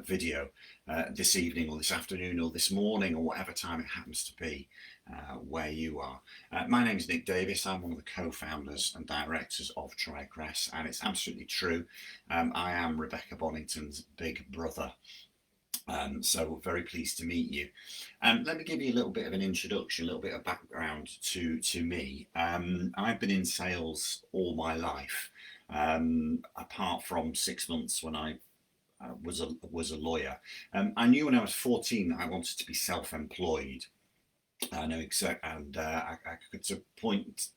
video this evening or this afternoon or this morning or whatever time it happens to be where you are. My name is Nick Davies. I'm one of the co-founders and directors of TriCrest, and it's absolutely true. I am Rebecca Bonington's big brother. So very pleased to meet you. Let me give you a little bit of an introduction, a little bit of background to me. I've been in sales all my life, apart from 6 months when I was a lawyer. I knew when I was 14 that I wanted to be self-employed. I know exactly, and I could point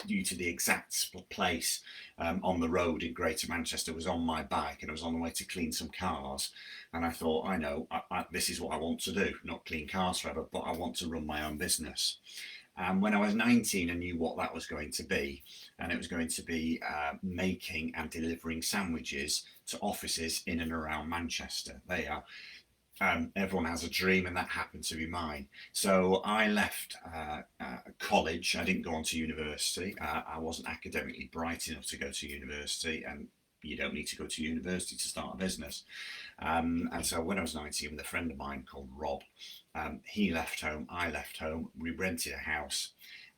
you to the exact place on the road in Greater Manchester. Was on my bike and I was on the way to clean some cars, and I thought, I know, this is what I want to do, not clean cars forever, but I want to run my own business. And when I was 19, I knew what that was going to be, and it was going to be making and delivering sandwiches to offices in and around Manchester. They are everyone has a dream, and that happened to be mine. So I left college. I didn't go on to university. I wasn't academically bright enough to go to university, and you don't need to go to university to start a business. And so when I was 19, with a friend of mine called Rob, he left home, I left home, we rented a house,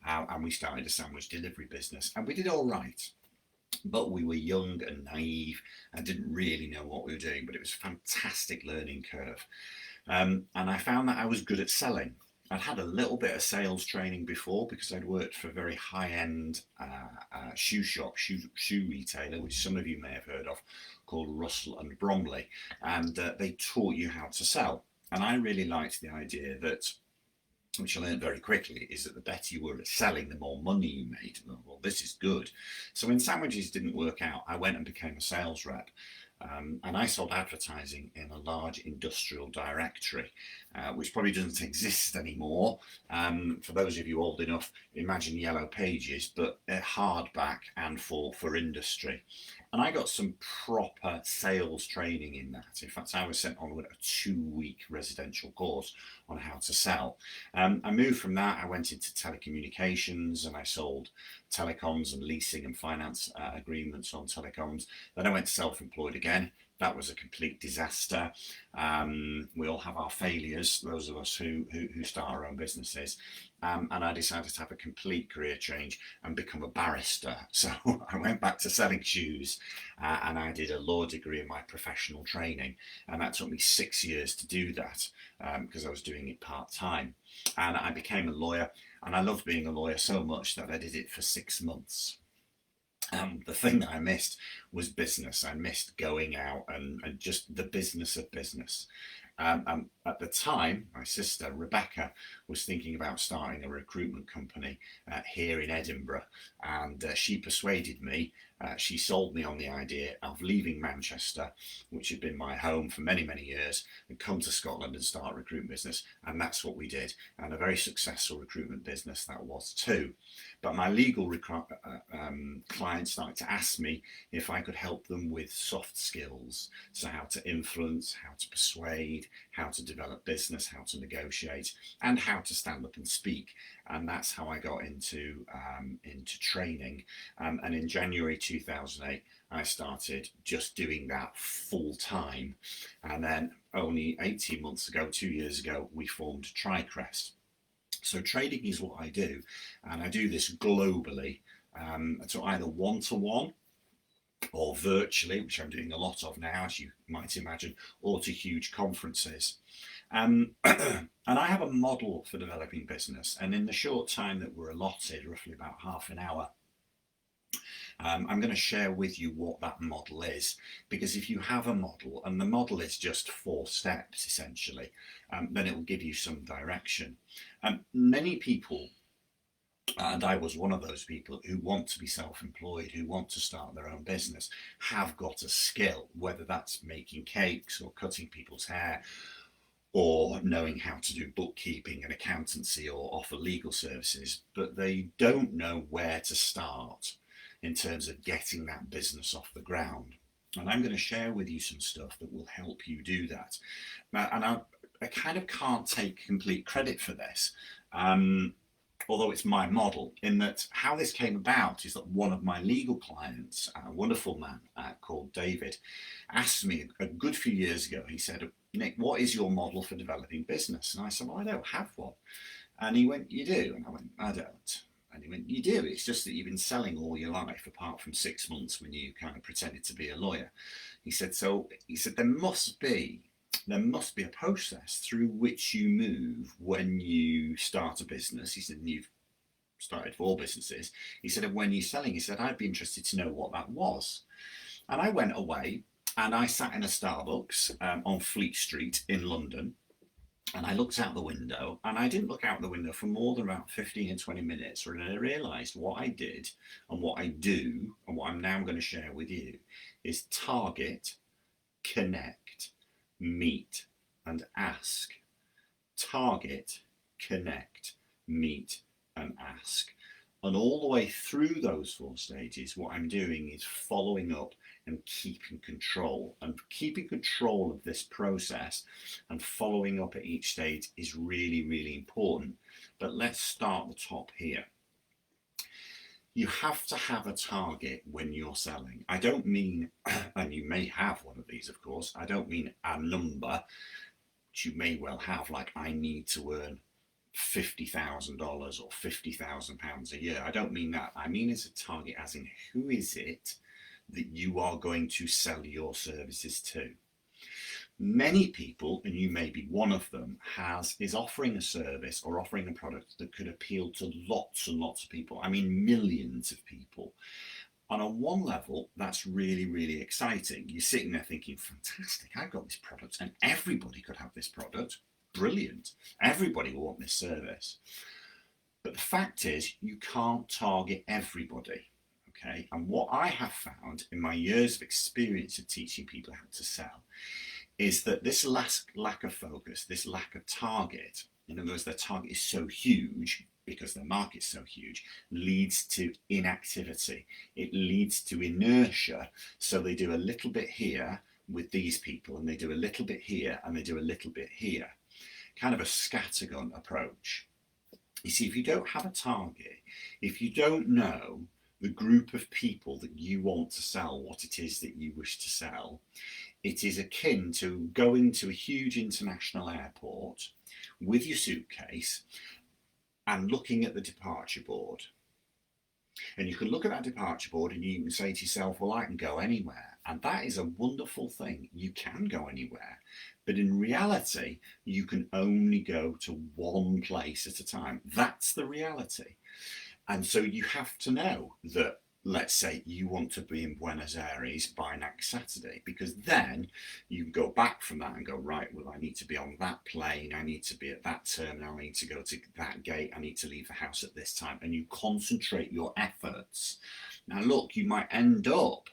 and we started a sandwich delivery business, and we did all right. But we were young and naive and didn't really know what we were doing, but it was a fantastic learning curve. And I found that I was good at selling. I'd had a little bit of sales training before because I'd worked for a very high-end shoe retailer, which some of you may have heard of, called Russell and Bromley. And they taught you how to sell. And I really liked the idea that, which I learned very quickly, is that the better you were at selling, the more money you made. Well, this is good. So when sandwiches didn't work out, I went and became a sales rep. And I sold advertising in a large industrial directory, which probably doesn't exist anymore. For those of you old enough, imagine Yellow Pages, but hardback and for industry. And I got some proper sales training in that. In fact, I was sent on a 2-week residential course on how to sell. I moved from that, I went into telecommunications, and I sold telecoms and leasing and finance agreements on telecoms. Then I went self-employed again. That was a complete disaster. We all have our failures, those of us who start our own businesses. And I decided to have a complete career change and become a barrister. So I went back to selling shoes, and I did a law degree in my professional training. And that took me 6 years to do that because I was doing it part-time. And I became a lawyer, and I loved being a lawyer so much that I did it for 6 months. The thing that I missed was business. I missed going out and just the business of business. At the time, my sister Rebecca was thinking about starting a recruitment company here in Edinburgh, and she persuaded me. She sold me on the idea of leaving Manchester, which had been my home for many, many years, and come to Scotland and start a recruitment business. And that's what we did, and a very successful recruitment business that was too. But my legal clients started to ask me if I could help them with soft skills, so how to influence, how to persuade, how to develop business, how to negotiate, and how to stand up and speak. And that's how I got into training. And in January 2008, I started just doing that full time. And then only 18 months ago, 2 years ago, we formed TriCrest. So trading is what I do, and I do this globally. So either one-to-one or virtually, which I'm doing a lot of now, as you might imagine, or to huge conferences. And I have a model for developing business, and in the short time that we're allotted, roughly about half an hour, I'm going to share with you what that model is, because if you have a model, and the model is just 4 steps essentially, then it will give you some direction. Many people, and I was one of those people, who want to be self-employed, who want to start their own business, have got a skill, whether that's making cakes or cutting people's hair, or knowing how to do bookkeeping and accountancy or offer legal services, but they don't know where to start in terms of getting that business off the ground. And I'm going to share with you some stuff that will help you do that. And I kind of can't take complete credit for this, although it's my model, in that how this came about is that one of my legal clients, a wonderful man called David, asked me a good few years ago. He said, Nick, what is your model for developing business? And I said, well, I don't have one. And he went, you do? And I went, I don't. And he went, you do. It's just that you've been selling all your life, apart from 6 months when you kind of pretended to be a lawyer. He said, there must be a process through which you move when you start a business. He said, and you've started 4 businesses. He said, and when you're selling, he said, I'd be interested to know what that was. And I went away and I sat in a Starbucks on Fleet Street in London. And I looked out the window, and I didn't look out the window for more than about 15 and 20 minutes, and I realised what I did and what I do, and what I'm now going to share with you, is target, connect, meet, and ask. Target, connect, meet, and ask. And all the way through those 4 stages, what I'm doing is following up and keeping control. And keeping control of this process and following up at each stage is really, really important. But let's start the top here. You have to have a target when you're selling. I don't mean, and you may have one of these, of course, I don't mean a number, which you may well have, like I need to earn $50,000 or £50,000 a year. I don't mean that. I mean as a target, as in who is it that you are going to sell your services to. Many people, and you may be one of them, is offering a service or offering a product that could appeal to lots and lots of people. I mean, millions of people. And on one level, that's really, really exciting. You're sitting there thinking, fantastic, I've got this product and everybody could have this product. Brilliant. Everybody will want this service. But the fact is, you can't target everybody. Okay? And what I have found in my years of experience of teaching people how to sell is that this lack of focus, this lack of target, in other words, their target is so huge because their market's so huge, leads to inactivity. It leads to inertia. So they do a little bit here with these people, and they do a little bit here, and they do a little bit here. Kind of a scattergun approach. You see, if you don't have a target, if you don't know the group of people that you want to sell what it is that you wish to sell, it is akin to going to a huge international airport with your suitcase and looking at the departure board. And you can look at that departure board and you can say to yourself, well, I can go anywhere. And that is a wonderful thing. You can go anywhere. But in reality, you can only go to one place at a time. That's the reality. And so you have to know that, let's say you want to be in Buenos Aires by next Saturday, because then you go back from that and go, right, well, I need to be on that plane, I need to be at that terminal, I need to go to that gate, I need to leave the house at this time, and you concentrate your efforts. Now, look, you might end up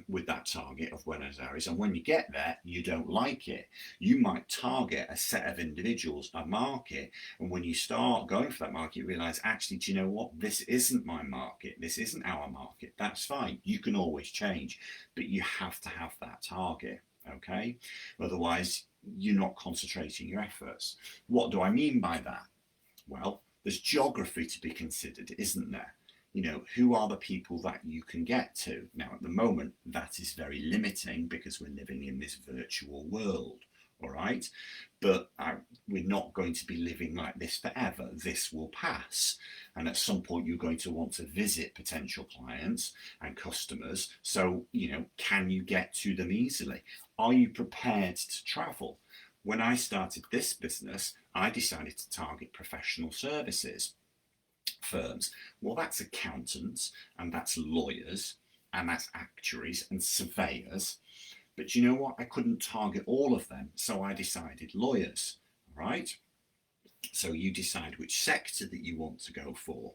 with that target of Buenos Aires, and when you get there, you don't like it. You might target a set of individuals, a market, and when you start going for that market, you realize, actually, do you know what? This isn't my market. This isn't our market. That's fine. You can always change, but you have to have that target, okay? Otherwise, you're not concentrating your efforts. What do I mean by that? Well, there's geography to be considered, isn't there? You know, who are the people that you can get to? Now, at the moment, that is very limiting because we're living in this virtual world, all right? But we're not going to be living like this forever. This will pass. And at some point, you're going to want to visit potential clients and customers. So, you know, can you get to them easily? Are you prepared to travel? When I started this business, I decided to target professional services firms. Well, that's accountants, and that's lawyers, and that's actuaries and surveyors. But you know what? I couldn't target all of them, so I decided lawyers, right? So you decide which sector that you want to go for.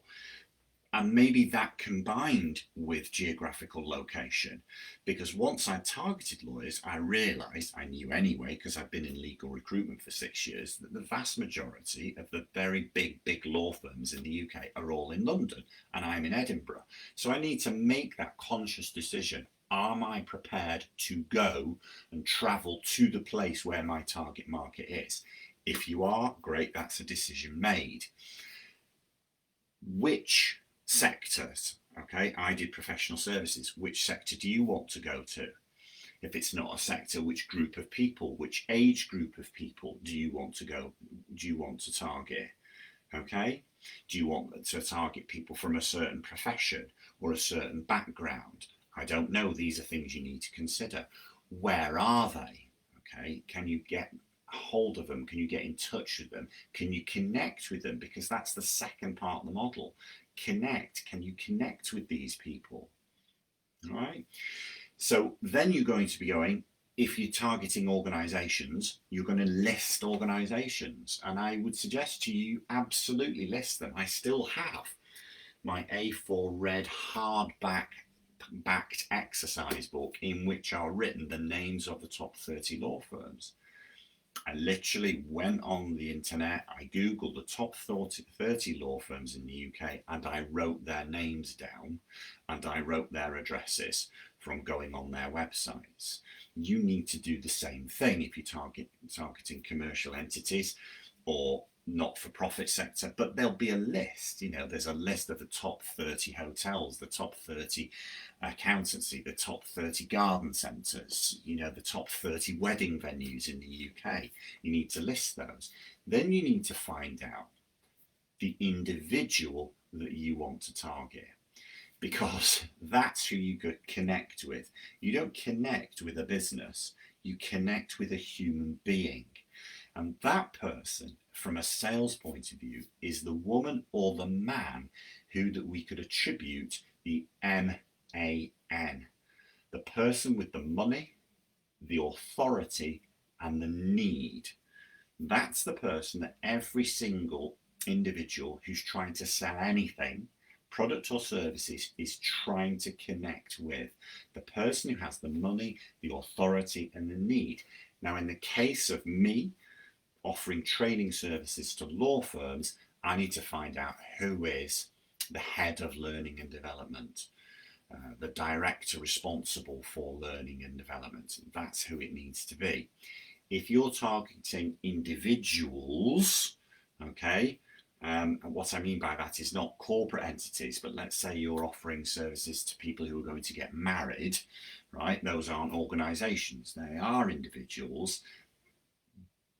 And maybe that combined with geographical location, because once I targeted lawyers, I realised, I knew anyway, because I've been in legal recruitment for 6 years, that the vast majority of the very big law firms in the UK are all in London, and I'm in Edinburgh. So I need to make that conscious decision. Am I prepared to go and travel to the place where my target market is? If you are, great, that's a decision made. Which sectors? Okay, I did professional services. Which sector do you want to go to? If it's not a sector, which group of people, which age group of people do you want to target? Okay. Do you want to target people from a certain profession or a certain background? I don't know. These are things you need to consider. Where are they? Okay. Can you get hold of them? Can you get in touch with them? Can you connect with them? Because that's the second part of the model. Connect. Can you connect with these people? All right. So then you're going to be going, if you're targeting organizations, you're going to list organizations. And I would suggest to you absolutely list them. I still have my A4 red hardbacked exercise book in which are written the names of the top 30 law firms. I literally went on the internet, I googled the top 30 law firms in the UK, and I wrote their names down and I wrote their addresses from going on their websites. You need to do the same thing if you're targeting commercial entities or not-for-profit sector, but there'll be a list. There's a list of the top 30 hotels, the top 30 accountancy, the top 30 garden centres, the top 30 wedding venues in the UK. You need to list those. Then you need to find out the individual that you want to target, because that's who you could connect with. You don't connect with a business, you connect with a human being. And that person, from a sales point of view, is the woman or the man who that we could attribute the MAN. The person with the money, the authority, and the need. That's the person that every single individual who's trying to sell anything, product or services, is trying to connect with. The person who has the money, the authority, and the need. Now, in the case of me offering training services to law firms, I need to find out who is the head of learning and development, the director responsible for learning and development. That's who it needs to be. If you're targeting individuals, okay, and what I mean by that is not corporate entities, but let's say you're offering services to people who are going to get married, right? Those aren't organizations, they are individuals,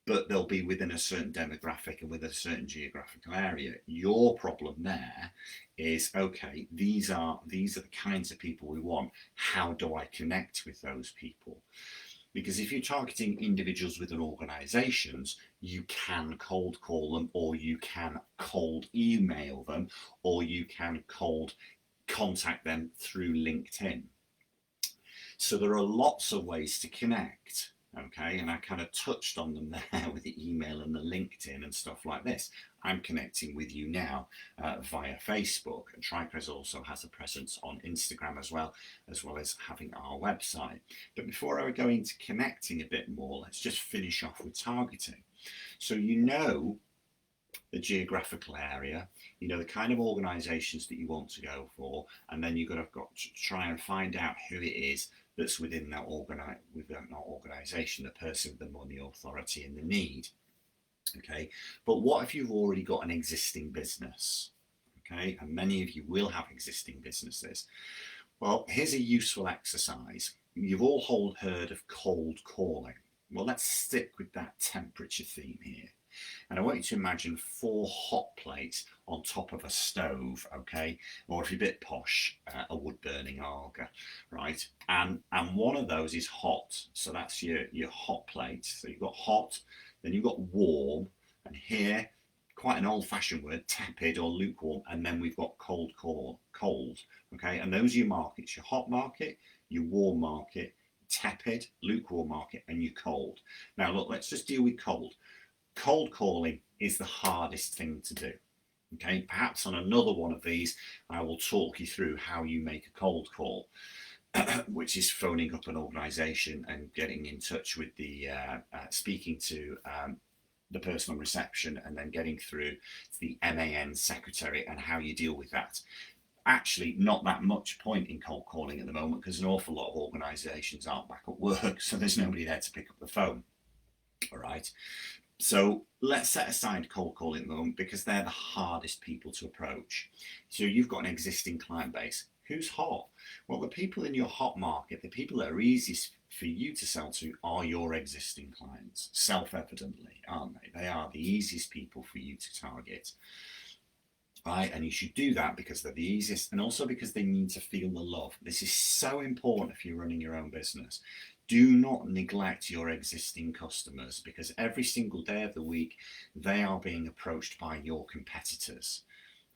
but they'll be within a certain demographic and within a certain geographical area. Your problem there is, okay, these are the kinds of people we want. How do I connect with those people? Because if you're targeting individuals within organizations, you can cold call them, or you can cold email them, or you can cold contact them through LinkedIn. So there are lots of ways to connect. Okay, and I kind of touched on them there with the email and the LinkedIn and stuff like this. I'm connecting with you now via Facebook, and TriCrest also has a presence on Instagram as well as having our website. But before I go into connecting a bit more, let's just finish off with targeting. So the geographical area, the kind of organizations that you want to go for, and then you've got to try and find out who it is that's within that organization, the person with the money, authority, and the need. Okay, but what if you've already got an existing business? Okay, and many of you will have existing businesses. Well, here's a useful exercise. You've all heard of cold calling. Well, let's stick with that temperature theme here. And I want you to imagine 4 hot plates on top of a stove, okay? Or if you're a bit posh, a wood-burning Aga, right? And one of those is hot, so that's your hot plate. So you've got hot, then you've got warm, and here, quite an old-fashioned word, tepid or lukewarm, and then we've got cold, okay? And those are your markets, your hot market, your warm market, tepid, lukewarm market, and your cold. Now, look, let's just deal with cold. Cold calling is the hardest thing to do. Okay, perhaps on another one of these, I will talk you through how you make a cold call, which is phoning up an organization and getting in touch with speaking to the person on reception and then getting through to the MAN secretary and how you deal with that. Actually, not that much point in cold calling at the moment because an awful lot of organizations aren't back at work, so there's nobody there to pick up the phone. All right. So let's set aside cold calling at the moment because they're the hardest people to approach. So you've got an existing client base. Who's hot? Well, the people in your hot market, the people that are easiest for you to sell to are your existing clients, self-evidently, aren't they? They are the easiest people for you to target. Right, and you should do that because they're the easiest and also because they need to feel the love. This is so important if you're running your own business. Do not neglect your existing customers because every single day of the week they are being approached by your competitors.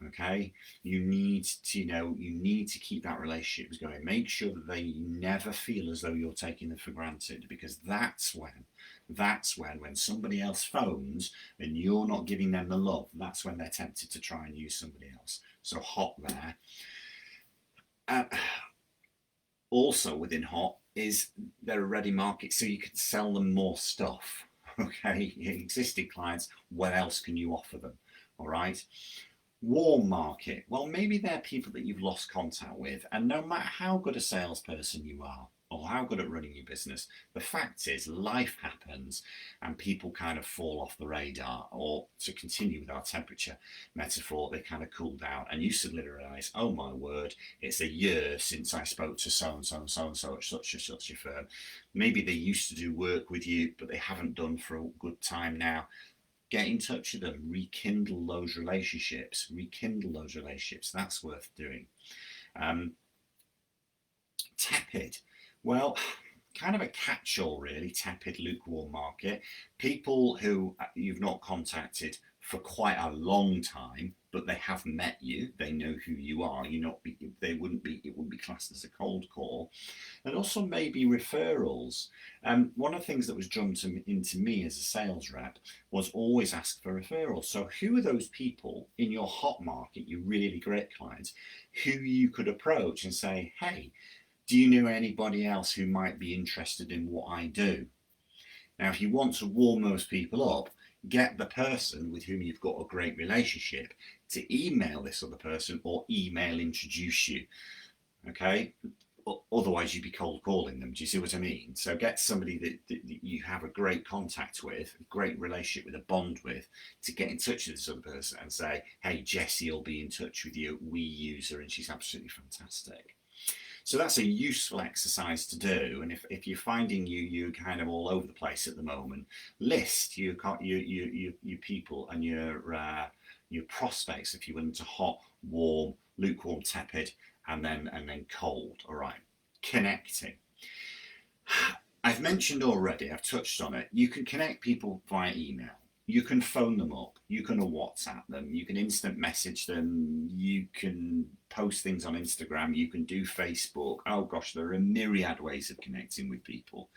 Okay, you need to keep that relationship going. Make sure that they never feel as though you're taking them for granted, because that's when somebody else phones and you're not giving them the love, that's when they're tempted to try and use somebody else. So hot there. Also within hot is they're a ready market, so you can sell them more stuff. Okay, existing clients, what else can you offer them? All right. Warm market, well, maybe they're people that you've lost contact with, and no matter how good a salesperson you are or how good at running your business, the fact is life happens and people kind of fall off the radar, or to continue with our temperature metaphor, they kind of cool down and you suddenly realize, oh my word, it's a year since I spoke to so and so and so and so at such and such a firm. Maybe they used to do work with you but they haven't done for a good time now. Get in touch with them, rekindle those relationships. That's worth doing. Tepid. Well, kind of a catch-all really, tepid, lukewarm market. People who you've not contacted for quite a long time, but they have met you, they know who you are, it wouldn't be classed as a cold call. And also maybe referrals. One of the things that was drummed into me as a sales rep was always ask for referrals. So who are those people in your hot market, your really great clients, who you could approach and say, hey, do you know anybody else who might be interested in what I do? Now, if you want to warm those people up, get the person with whom you've got a great relationship to email this other person or email introduce you. Okay? Otherwise, you'd be cold calling them. Do you see what I mean? So get somebody that you have a great contact with, a great relationship with, a bond with, to get in touch with this other person and say, hey, Jessie will be in touch with you. We use her and she's absolutely fantastic. So that's a useful exercise to do. And if you're finding you're kind of all over the place at the moment, list your people and your prospects, if you went into hot, warm, lukewarm, tepid, and then cold. All right, connecting. I've mentioned already, I've touched on it. You can connect people via email. You can phone them up, you can WhatsApp them, you can instant message them, you can post things on Instagram, you can do Facebook. Oh gosh, there are a myriad ways of connecting with people,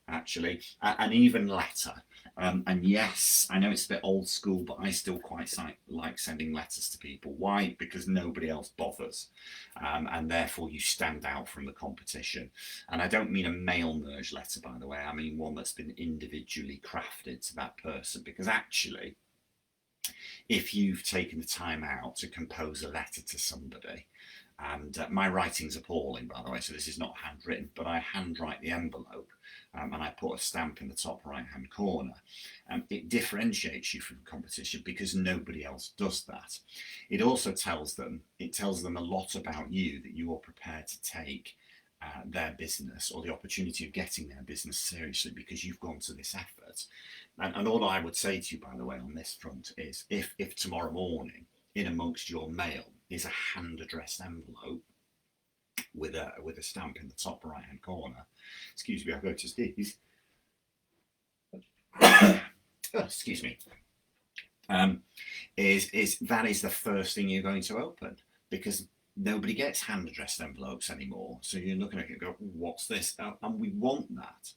actually, and even letter. And yes, I know it's a bit old school, but I still quite like sending letters to people. Why? Because nobody else bothers, and therefore you stand out from the competition. And I don't mean a mail merge letter, by the way. I mean one that's been individually crafted to that person, because actually, if you've taken the time out to compose a letter to somebody, and my writing's appalling, by the way, so this is not handwritten, but I handwrite the envelope, and I put a stamp in the top right hand corner. It differentiates you from competition because nobody else does that. It also tells them a lot about you, that you are prepared to take their business, or the opportunity of getting their business, seriously, because you've gone to this effort. And all I would say to you, by the way, on this front is, if tomorrow morning in amongst your mail is a hand addressed envelope with a stamp in the top right hand corner, excuse me, I go to sneeze. Oh, excuse me. Is the first thing you're going to open, because nobody gets hand addressed envelopes anymore. So you're looking at it and go, what's this? And we want that.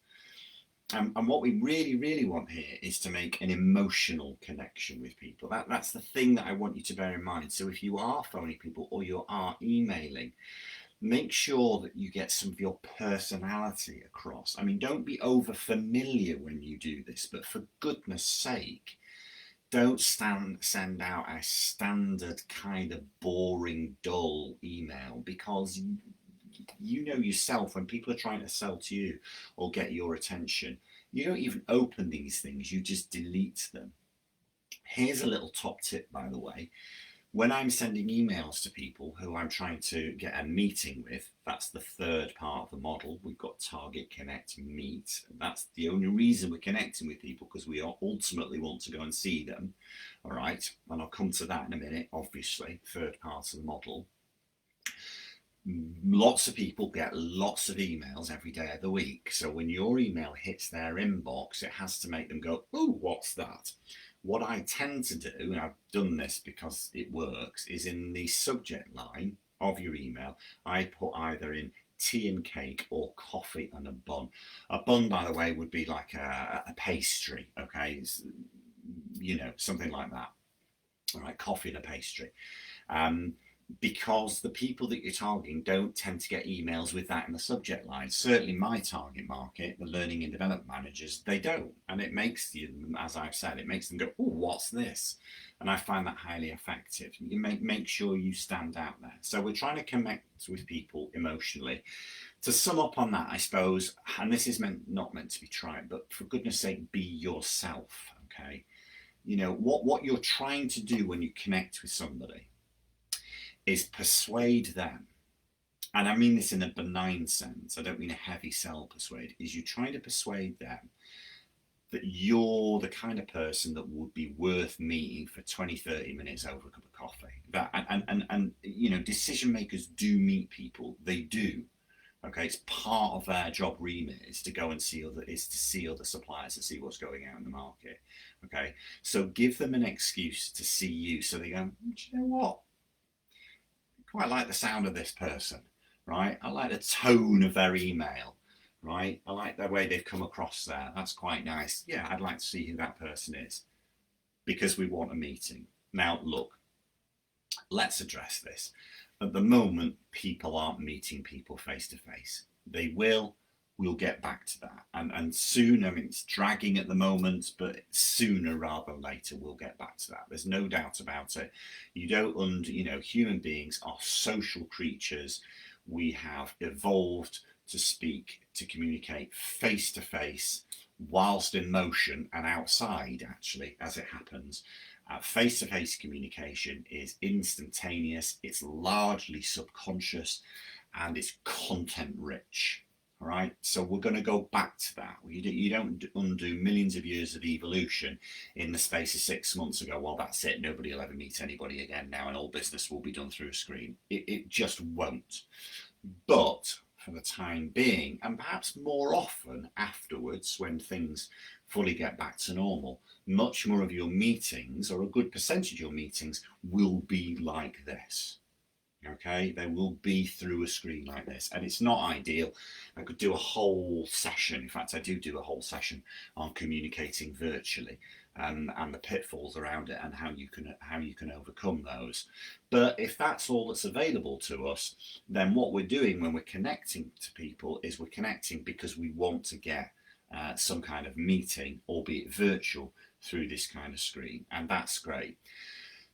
And what we really, really want here is to make an emotional connection with people. That's the thing that I want you to bear in mind. So if you are phoning people or you are emailing, make sure that you get some of your personality across. I mean, don't be over familiar when you do this, but for goodness sake, don't send out a standard kind of boring, dull email, because you know yourself, when people are trying to sell to you or get your attention, you don't even open these things, you just delete them. Here's a little top tip, by the way. When I'm sending emails to people who I'm trying to get a meeting with, that's the third part of the model. We've got target, connect, meet. That's the only reason we're connecting with people, because we ultimately want to go and see them. All right. And I'll come to that in a minute, obviously, third part of the model. Lots of people get lots of emails every day of the week. So when your email hits their inbox, it has to make them go, oh, what's that? What I tend to do, and I've done this because it works, is in the subject line of your email, I put either in tea and cake or coffee and a bun. A bun, by the way, would be like a pastry, okay? It's, something like that. All right, coffee and a pastry. Because the people that you're targeting don't tend to get emails with that in the subject line. Certainly my target market, the learning and development managers, they don't. And it makes them, as I've said, it makes them go, oh, what's this? And I find that highly effective. You make sure you stand out there. So we're trying to connect with people emotionally. To sum up on that, I suppose, and this is not meant to be trite, but for goodness sake, be yourself, okay? What you're trying to do when you connect with somebody is persuade them, and I mean this in a benign sense, I don't mean a heavy sell persuade, is you're trying to persuade them that you're the kind of person that would be worth meeting for 20-30 minutes over a cup of coffee. That and decision makers do meet people, they do. Okay, it's part of their job remit is to go and see other suppliers and see what's going out in the market. Okay, so give them an excuse to see you, so they go, do you know what? Quite like the sound of this person, right? I like the tone of their email, right? I like the way they've come across there. That's quite nice. Yeah, I'd like to see who that person is, because we want a meeting. Now, look, let's address this. At the moment, people aren't meeting people face to face. They will. We'll get back to that. And soon, I mean, it's dragging at the moment, but sooner rather than later, we'll get back to that. There's no doubt about it. Human beings are social creatures. We have evolved to speak, to communicate face to face, whilst in motion and outside, actually, as it happens. Face-to-face communication is instantaneous, it's largely subconscious, and it's content rich. All right, so we're going to go back to that. You don't undo millions of years of evolution in the space of 6 months ago. Well, that's it. Nobody will ever meet anybody again now, and all business will be done through a screen. It just won't. But for the time being, and perhaps more often afterwards, when things fully get back to normal, much more of your meetings, or a good percentage of your meetings, will be like this. Okay, they will be through a screen like this, and it's not ideal. I could do a whole session, in fact I do a whole session on communicating virtually, and the pitfalls around it, and how you can overcome those. But if that's all that's available to us, then what we're doing when we're connecting to people is we're connecting because we want to get some kind of meeting, albeit virtual, through this kind of screen, and that's great.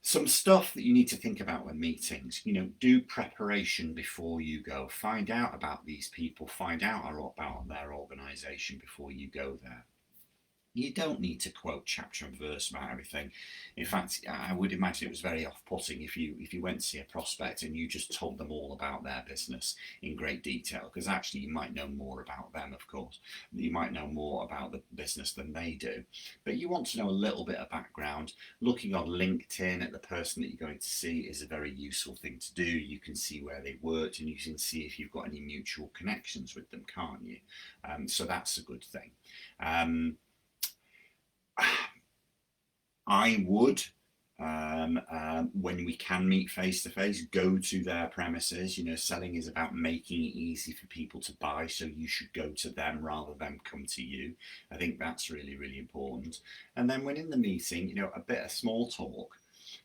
Some stuff that you need to think about when meetings, do preparation before you go. Find out about these people, find out about their organisation before you go there. You don't need to quote chapter and verse about everything. In fact, I would imagine it was very off-putting if you went to see a prospect and you just told them all about their business in great detail, because actually you might know more about them, of course. You might know more about the business than they do. But you want to know a little bit of background. Looking on LinkedIn at the person that you're going to see is a very useful thing to do. You can see where they've worked, and you can see if you've got any mutual connections with them, can't you? So that's a good thing. I would, when we can meet face to face, go to their premises. Selling is about making it easy for people to buy, so you should go to them rather than come to you. I think that's really, really important. And then when in the meeting, a bit of small talk,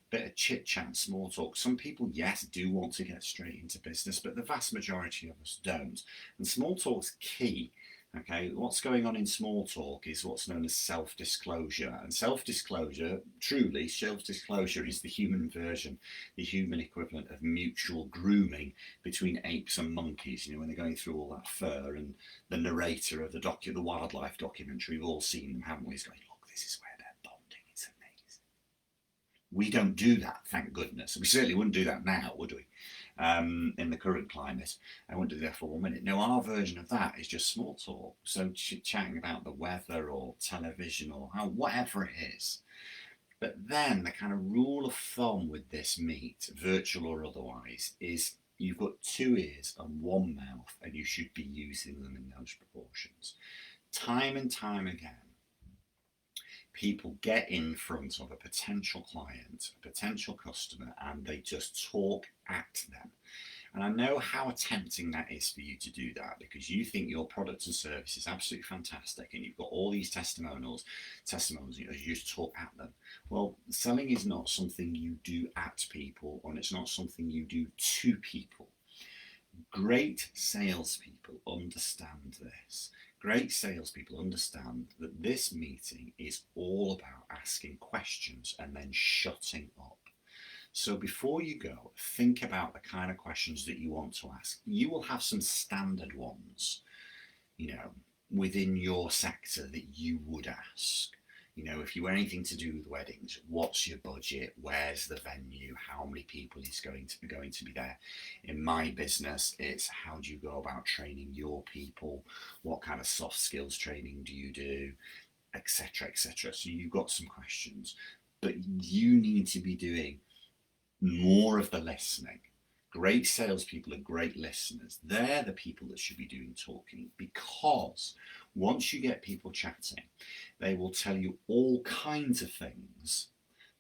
bit of chit chat, small talk. Some people, yes, do want to get straight into business, but the vast majority of us don't. And small talk's key. Okay, what's going on in small talk is what's known as self-disclosure. And self-disclosure, truly, self-disclosure is the human version, the human equivalent of mutual grooming between apes and monkeys. When they're going through all that fur, and the narrator of the wildlife documentary, we've all seen them, haven't we? He's going, look, this is where they're bonding, it's amazing. We don't do that, thank goodness. We certainly wouldn't do that now, would we? In the current climate, I wouldn't do that for 1 minute. No, our version of that is just small talk. So chatting about the weather or television or whatever it is. But then the kind of rule of thumb with this meet, virtual or otherwise, is you've got 2 ears and 1 mouth, and you should be using them in those proportions. Time and time again, people get in front of a potential client, a potential customer, and they just talk at them. And I know how tempting that is for you to do that, because you think your product and service is absolutely fantastic and you've got all these testimonials, you just talk at them. Well, selling is not something you do at people, and it's not something you do to people. Great salespeople understand this. Great salespeople understand that this meeting is all about asking questions and then shutting up. So before you go, think about the kind of questions that you want to ask. You will have some standard ones, within your sector that you would ask. If you were anything to do with weddings, what's your budget? Where's the venue? How many people is going to be there? In my business, it's how do you go about training your people? What kind of soft skills training do you do? Etc. etc. So you've got some questions, but you need to be doing more of the listening. Great salespeople are great listeners. They're the people that should be doing talking, because once you get people chatting, they will tell you all kinds of things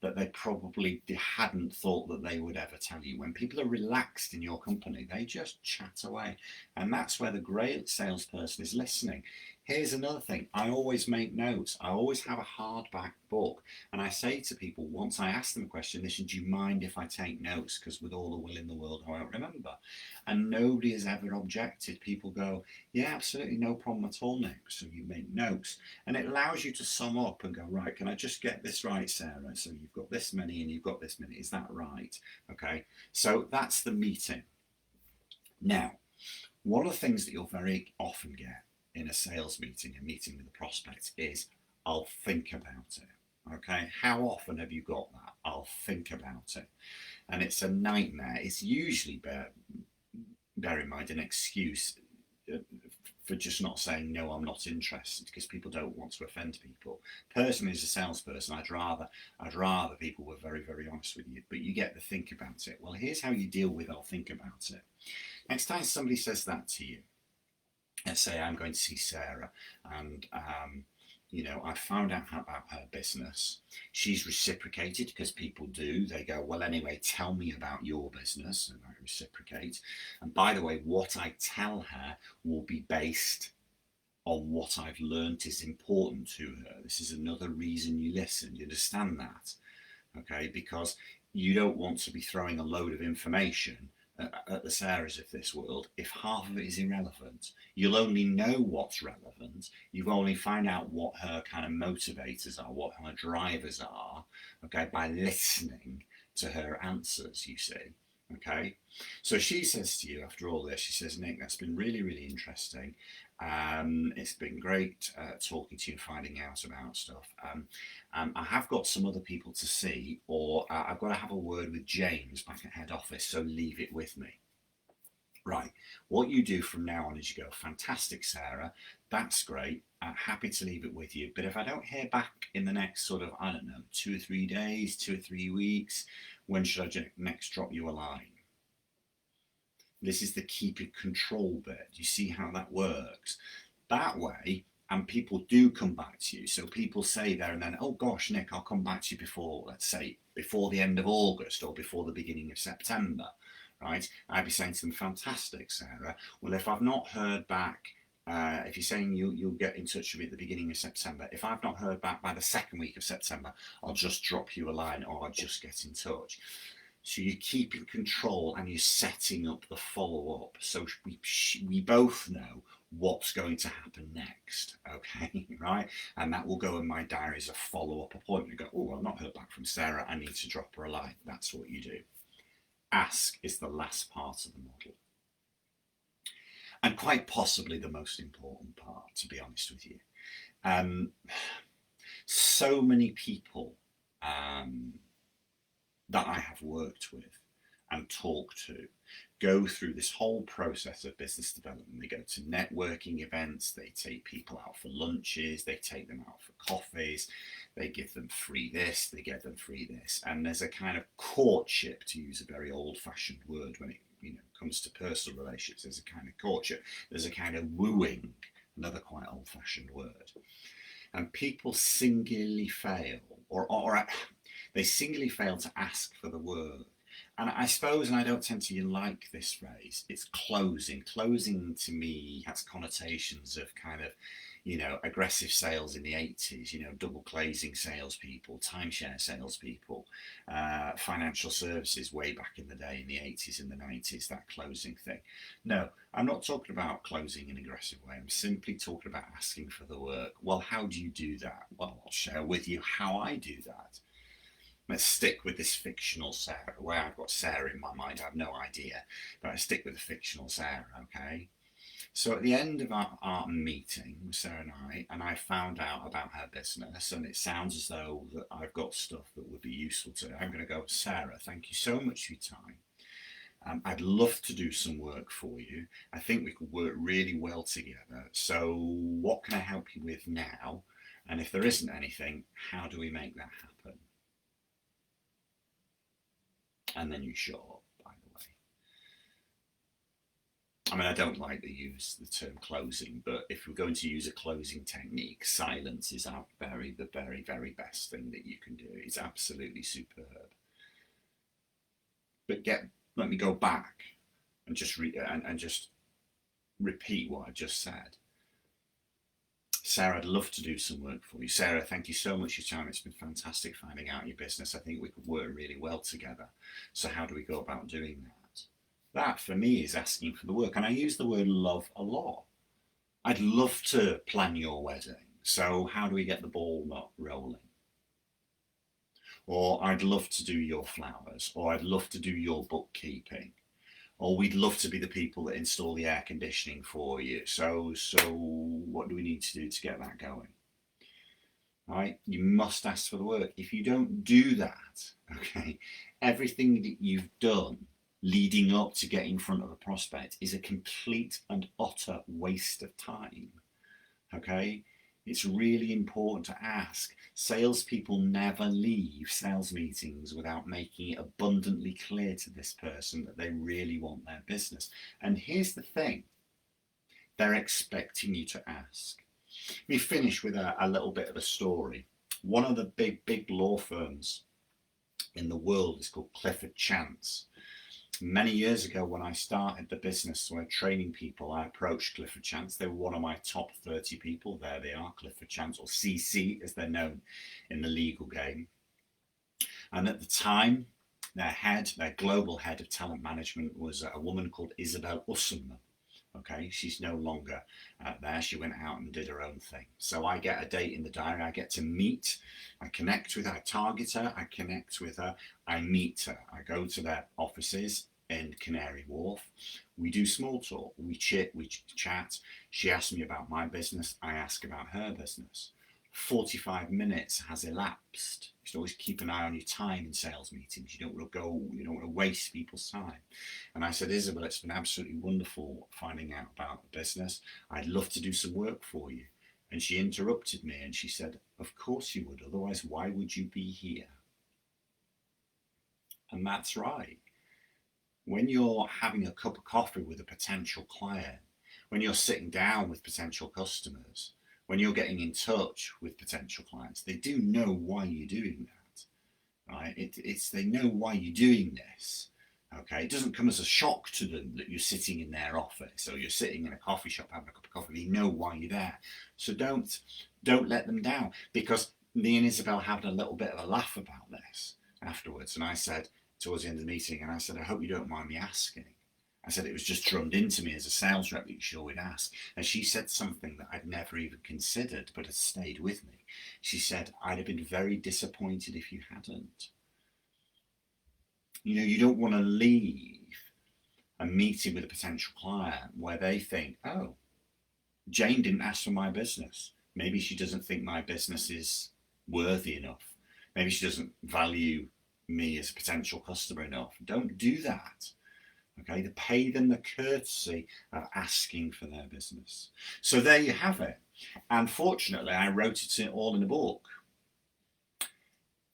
that they probably hadn't thought that they would ever tell you. When people are relaxed in your company, they just chat away. And that's where the great salesperson is listening. Here's another thing. I always make notes. I always have a hardback book. And I say to people, once I ask them a question, listen, do you mind if I take notes? Because with all the will in the world, I won't remember. And nobody has ever objected. People go, yeah, absolutely, no problem at all, Nick. So you make notes. And it allows you to sum up and go, right, can I just get this right, Sarah? So you've got this many and you've got this many. Is that right? Okay. So that's the meeting. Now, one of the things that you'll very often get in a sales meeting, a meeting with a prospect, is I'll think about it. Okay, how often have you got that? I'll think about it. And it's a nightmare. It's usually, bear in mind, an excuse for just not saying no, I'm not interested, because people don't want to offend people. Personally, as a salesperson, I'd rather people were very, very honest with you. But you get to think about it. Well, here's how you deal with I'll think about it. Next time somebody says that to you, let's say I'm going to see Sarah, and I found out about her business. She's reciprocated, because people do. They go, well, anyway, tell me about your business, and I reciprocate. And by the way, what I tell her will be based on what I've learned is important to her. This is another reason you listen. You understand that? Okay, because you don't want to be throwing a load of information at the Sarahs of this world if half of it is irrelevant. You'll only know what's relevant. You only find out what her kind of motivators are, what her drivers are, okay, by listening to her answers, you see. Okay, so she says to you after all this, she says, Nick, that's been really, really interesting. It's been great talking to you and finding out about stuff. I have got some other people to see, or I've got to have a word with James back at head office, so leave it with me. Right, what you do from now on is you go, fantastic, Sarah, that's great, happy to leave it with you, but if I don't hear back in the next sort of, 2 or 3 days, 2 or 3 weeks, when should I next drop you a line? This is the keep it control bit. You see how that works? That way, and people do come back to you. So people say there and then, oh gosh, Nick, I'll come back to you before, let's say, before the end of August or before the beginning of September, right? I'd be saying to them, fantastic, Sarah. Well, if I've not heard back, if you're saying you'll get in touch with me at the beginning of September, if I've not heard back by the second week of September, I'll just drop you a line, or I'll just get in touch. So you're keeping control and you're setting up the follow-up. So we both know what's going to happen next, okay, right? And that will go in my diary as a follow-up appointment. You go, oh, I've not heard back from Sarah, I need to drop her a line. That's what you do. Ask is the last part of the model. And quite possibly the most important part, to be honest with you. So many people that I have worked with and talked to go through this whole process of business development. They go to networking events, they take people out for lunches, they take them out for coffees, they give them free this, they give them free this. And there's a kind of courtship, to use a very old-fashioned word when it comes to personal relationships. There's a kind of courtship, there's a kind of wooing, another quite old-fashioned word. And people singularly fail, or they singularly fail to ask for the work. And I suppose, and I don't tend to like this phrase, it's closing. Closing to me has connotations of kind of, aggressive sales in the 80s, double glazing salespeople, timeshare salespeople, financial services way back in the day in the 80s and the 90s, that closing thing. No, I'm not talking about closing in an aggressive way. I'm simply talking about asking for the work. Well, how do you do that? Well, I'll share with you how I do that. Let's stick with this fictional Sarah. Where I've got Sarah in my mind, I have no idea, but I stick with the fictional Sarah, okay? So at the end of our meeting with Sarah and I found out about her business, and it sounds as though that I've got stuff that would be useful to her. I'm going to go, Sarah, thank you so much for your time. I'd love to do some work for you. I think we could work really well together. So what can I help you with now? And if there isn't anything, how do we make that happen? And then you shut up, by the way. I mean, I don't like to use the term closing, but if we're going to use a closing technique, silence is the very, very best thing that you can do. It's absolutely superb. But let me go back and just repeat what I just said. Sarah, I'd love to do some work for you. Sarah, thank you so much for your time. It's been fantastic finding out your business. I think we could work really well together. So how do we go about doing that? That, for me, is asking for the work. And I use the word love a lot. I'd love to plan your wedding. So how do we get the ball not rolling? Or I'd love to do your flowers. Or I'd love to do your bookkeeping. Or we'd love to be the people that install the air conditioning for you. So what do we need to do to get that going? Right? You must ask for the work. If you don't do that, okay, everything that you've done leading up to getting in front of a prospect is a complete and utter waste of time. Okay? It's really important to ask. Salespeople never leave sales meetings without making it abundantly clear to this person that they really want their business. And here's the thing. They're expecting you to ask. Let me finish with a little bit of a story. One of the big law firms in the world is called Clifford Chance. Many years ago, when I started the business, when training people, I approached Clifford Chance. They were one of my top 30 people. There they are, Clifford Chance, or CC as they're known in the legal game. And at the time, their global head of talent management was a woman called Isabel Usselman. Okay, she's no longer there. She went out and did her own thing. So I get a date in the diary. I get to meet. I connect with her. I target her. I connect with her. I meet her. I go to their offices in Canary Wharf. We do small talk. We chat. She asks me about my business. I ask about her business. 45 minutes has elapsed. You should always keep an eye on your time in sales meetings. You don't want to waste people's time. And I said, Isabel, it's been absolutely wonderful finding out about the business. I'd love to do some work for you. And she interrupted me and she said, of course you would. Otherwise, why would you be here? And that's right. When you're having a cup of coffee with a potential client, when you're sitting down with potential customers, when you're getting in touch with potential clients, they do know why you're doing that, right? They know why you're doing this, okay? It doesn't come as a shock to them that you're sitting in their office or you're sitting in a coffee shop having a cup of coffee. They know why you're there. So don't let them down, because me and Isabel had a little bit of a laugh about this afterwards. And I said, towards the end of the meeting, and I said, I hope you don't mind me asking. I said, it was just drummed into me as a sales rep that you should always ask. And she said something that I'd never even considered, but has stayed with me. She said, I'd have been very disappointed if you hadn't. You don't want to leave a meeting with a potential client where they think, oh, Jane didn't ask for my business. Maybe she doesn't think my business is worthy enough. Maybe she doesn't value me as a potential customer enough. Don't do that. Okay, to pay them the courtesy of asking for their business. So there you have it. And fortunately, I wrote it all in a book.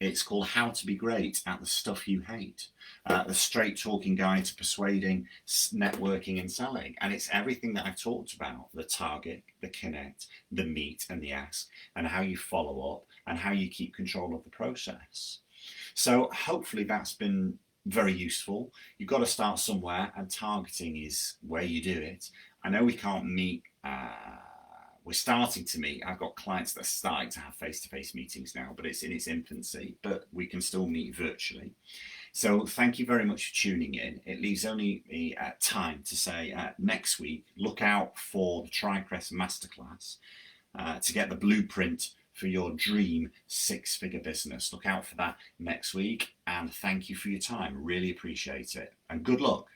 It's called How to Be Great at the Stuff You Hate. The straight talking guide to persuading, networking, and selling. And it's everything that I've talked about: the target, the connect, the meet, and the ask, and how you follow up, and how you keep control of the process. So hopefully that's been very useful. You've got to start somewhere, and targeting is where you do it. I know we can't meet. We're starting to meet. I've got clients that are starting to have face-to-face meetings now, but it's in its infancy, but we can still meet virtually. So thank you very much for tuning in. It leaves only time to say next week, look out for the TriCrest Masterclass to get the blueprint for your dream six-figure business. Look out for that next week, and thank you for your time. Really appreciate it, and good luck.